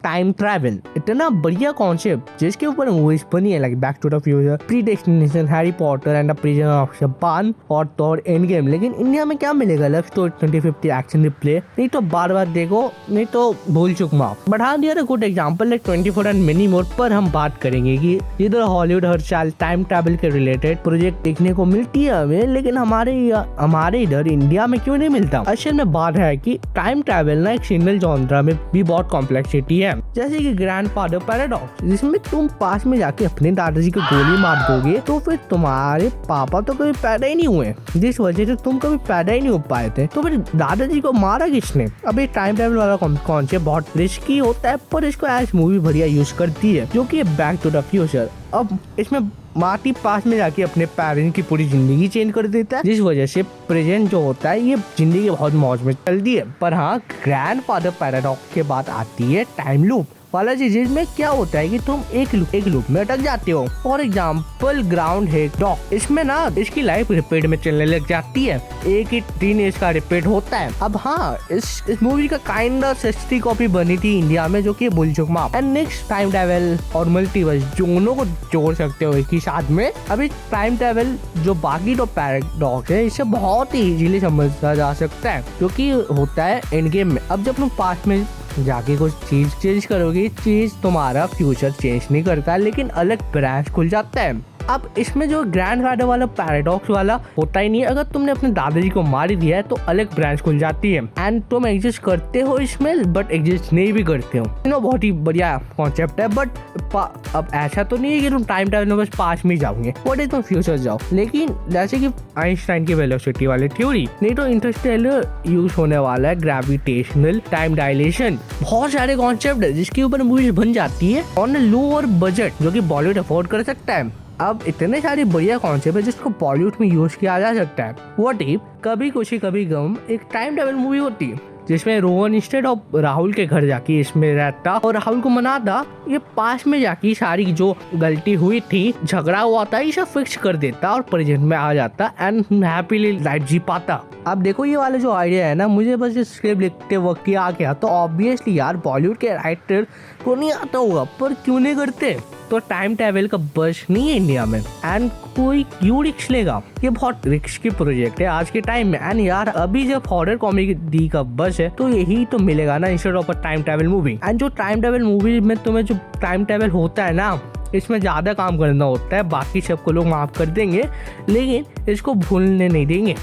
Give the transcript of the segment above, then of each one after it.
Time travel इतना बढ़िया concept जिसके ऊपर मूवीज बनी है like Back to the Future, Predestination, Harry Potter and the Prisoner of Azkaban और थॉर एंड गेम। लेकिन इंडिया में क्या मिलेगा? लव स्टोरी, 2050 एक्शन रिप्ले, नहीं तो बार बार देखो, नहीं तो भूल चुक माफ। बट हाँ there good example like 24 and many more. पर हम बात करेंगे कि इधर हॉलीवुड हर साल टाइम ट्रैवल के रिलेटेड प्रोजेक्ट देखने को मिलती है हमें, लेकिन हमारे इधर इंडिया में क्यों नहीं मिलता? असल में बात है कि टाइम ट्रैवल ना एक सिंगल जॉनरा में भी बहुत कॉम्प्लेक्सिटी है, जैसे कि ग्रैंडफादर पैराडॉक्स, जिसमें तुम पास में जाके अपने दादाजी को गोली मार दोगे तो फिर तुम्हारे पापा तो कभी पैदा ही नहीं हुए, जिस वजह से तुम कभी पैदा ही नहीं हो पाए थे, तो फिर दादाजी को मारा किसने? अब ये टाइम ट्रैवल वाला कॉन्सेप्ट बहुत रिस्की होता है, पर इसको एज मूवी बढ़िया यूज करती है, जो कि बैक टू द फ्यूचर। अब इसमें मार्टी पास में जाके अपने पेरेंट्स की पूरी जिंदगी चेंज कर देता है, जिस वजह से प्रेजेंट जो होता है ये जिंदगी बहुत मौज में चलती है। पर हाँ, ग्रैंडफादर पैराडॉक्स के बाद आती है टाइम लूप वाला चीज, जिसमें क्या होता है कि तुम एक लूप में अटक जाते हो। फॉर एग्जाम्पल ग्राउंड है डॉग, इसमें ना इसकी लाइफ रिपीट में चलने लग जाती है, एक ही 3 एज का रिपीट होता है। अब हाँ, इस मूवी का काइंड ऑफ सस्ती कॉपी बनी थी इंडिया में, जो कि भूल चुक माफ। एंड नेक्स्ट टाइम ट्रैवल और मल्टीवर्स दोनों को जोड़ सकते हो एक ही साथ में। अभी टाइम ट्रैवल जो बाकी तो पैराडॉक्स है, इससे बहुत ही इजीली समझा जा सकता है, क्योंकि होता है एंड गेम में। अब जब तुम पास्ट में जाके कुछ चीज चेंज करोगे, चीज तुम्हारा फ्यूचर चेंज नहीं करता, लेकिन अलग ब्रांच खुल जाता है। अब इसमें जो ग्रैंडफादर वाला पैराडॉक्स वाला होता ही नहीं है, अगर तुमने अपने दादाजी को मार दिया है तो अलग ब्रांच खुल जाती है एंड तुम एग्जिस्ट करते हो इसमें, बट एग्जिस्ट नहीं भी करते हो। बहुत ही बढ़िया कॉन्सेप्ट है। बट अब ऐसा तो नहीं है कि तुम टाइम ट्रैवल में बस पास्ट में जाओगे, व्हाट इज तुम फ्यूचर जाओ। लेकिन जैसे कि आइंस्टाइन की वेलोसिटी वाली थ्योरी, नहीं तो इंटरस्टेलर यूज होने वाला है ग्रेविटेशनल टाइम डायलेशन। बहुत सारे कॉन्सेप्ट है जिसके ऊपर मूवीज बन जाती है ऑन लोअर बजट, जो कि बॉलीवुड अफोर्ड कर सकता है। अब इतने सारे बढ़िया कॉन्सेप्ट है जिसको बॉलीवुड में यूज किया जा सकता है। व्हाट इफ कभी खुशी कभी गम एक टाइम ट्रैवल मूवी होती, जिसमें रोहन इंस्टेड ऑफ राहुल के घर जाके इसमें रहता और राहुल को मनाता, ये पास में जाके सारी जो गलती हुई थी, झगड़ा हुआ था, ये सब फिक्स कर देता और प्रेजेंट में आ जाता एंड हैप्पीली लाइफ जी पाता। अब देखो ये वाला जो आइडिया है ना, मुझे बस स्क्रिप्ट लिखते वक्त आ गया, तो ऑब्वियसली यार बॉलीवुड के राइटर को नहीं आता होगा, पर क्यों नहीं करते? तो टाइम ट्रैवल का बस नहीं है इंडिया में एंड कोई क्यों रिस्क लेगा? ये बहुत रिस्की प्रोजेक्ट है आज के टाइम में। एंड यार अभी जब हॉरर कॉमेडी का बस है तो यही तो मिलेगा ना, instead of a time travel movie. And जो टाइम ट्रैवल मूवी में तुम्हें जो टाइम ट्रैवल होता है ना, इसमें ज्यादा काम करना होता है, बाकी सबको लोग माफ कर देंगे, लेकिन इसको भूलने नहीं देंगे,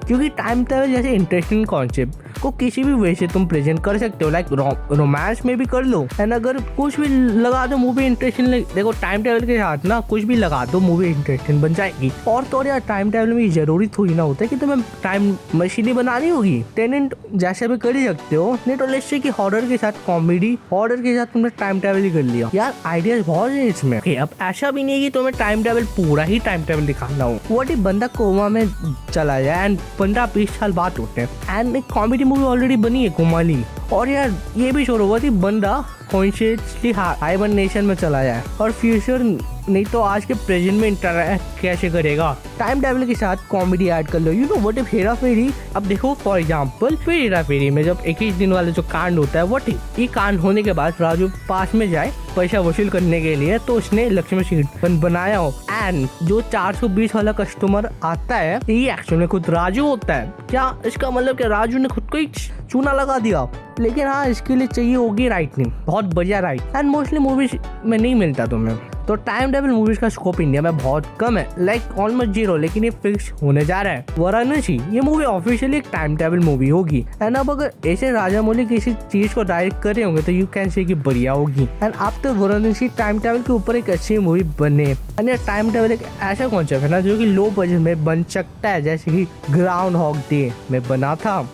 क्योंकि टाइम ट्रैवल जैसे इंटरेस्टिंग कॉन्सेप्ट को किसी भी वे से तुम प्रेजेंट कर सकते हो, लाइक रोमांस में भी कर लो। एंड अगर कुछ भी लगा दो मूवी इंटरेस्टिंग, देखो टाइम ट्रैवल के साथ ना कुछ भी लगा दो मूवी इंटरेस्टिंग बन जाएगी। और तो यार टाइम ट्रैवल में जरूरी थोड़ी ना होता है कि तुम्हें टाइम मशीन बनानी होगी, टेनेंट जैसे भी कर ही सकते हो। नहीं तो लेट्स से कि हॉरर के साथ कॉमेडी, हॉरर के साथ तुमने टाइम ट्रैवल ही कर लिया। यार आइडियाज बहुत है इसमें। अब ऐसा भी नहीं कि तुम्हें टाइम ट्रैवल पूरा ही टाइम ट्रैवल दिखाना हो। व्हाट इफ बंदा कोमा में चला जाए एंड 15-20 साल बाद होते हैं एंड एक कॉमेडी मूवी ऑलरेडी बनी है कोमाली, और यार ये भी शोर हुआ थी बंदा कॉन्शियसली हाइबरनेशन में चला जाए और फ्यूचर नहीं तो आज के प्रेजेंट में इंटरैक्ट कैसे करेगा? टाइम ट्रैवल के साथ कॉमेडी ऐड कर लो। You know what if Hera Pheri, अब देखो फॉर एग्जांपल फिर हेरा फेरी में जब 21 दिन वाला जो कांड होता है, व्हाट इफ ये कांड होने के बाद राजू पास में जाए पैसा वसूल करने के लिए, तो उसने लक्ष्मी सीट बनाया हो एंड जो 420 वाला कस्टमर आता है ये एक्चुअली में खुद राजू होता है। क्या इसका मतलब कि राजू ने खुद को ही चूना लगा दिया? लेकिन हाँ, इसके लिए चाहिए होगी राइटिंग, बहुत बढ़िया राइट, एंड मोस्टली मूवीज में नहीं मिलता तुम्हें। तो टाइम ट्रैवल मूवीज का स्कोप इंडिया में बहुत कम है, लाइक ऑलमोस्ट 0, लेकिन ये फिक्स होने जा रहा है। वाराणसी ये मूवी ऑफिशियली एक टाइम ट्रैवल मूवी होगी एंड अब अगर ऐसे राजामौली किसी चीज को डायरेक्ट कर रहे होंगे तो यू कैन से कि बढ़िया होगी। एंड अब तो वाराणसी टाइम ट्रैवल के ऊपर एक अच्छी मूवी बने। एंड टाइम ट्रैवल एक ऐसा कॉन्सेप्ट है ना जो कि लो बजट में बन सकता है, जैसे कि ग्राउंड हॉग डे में बना था।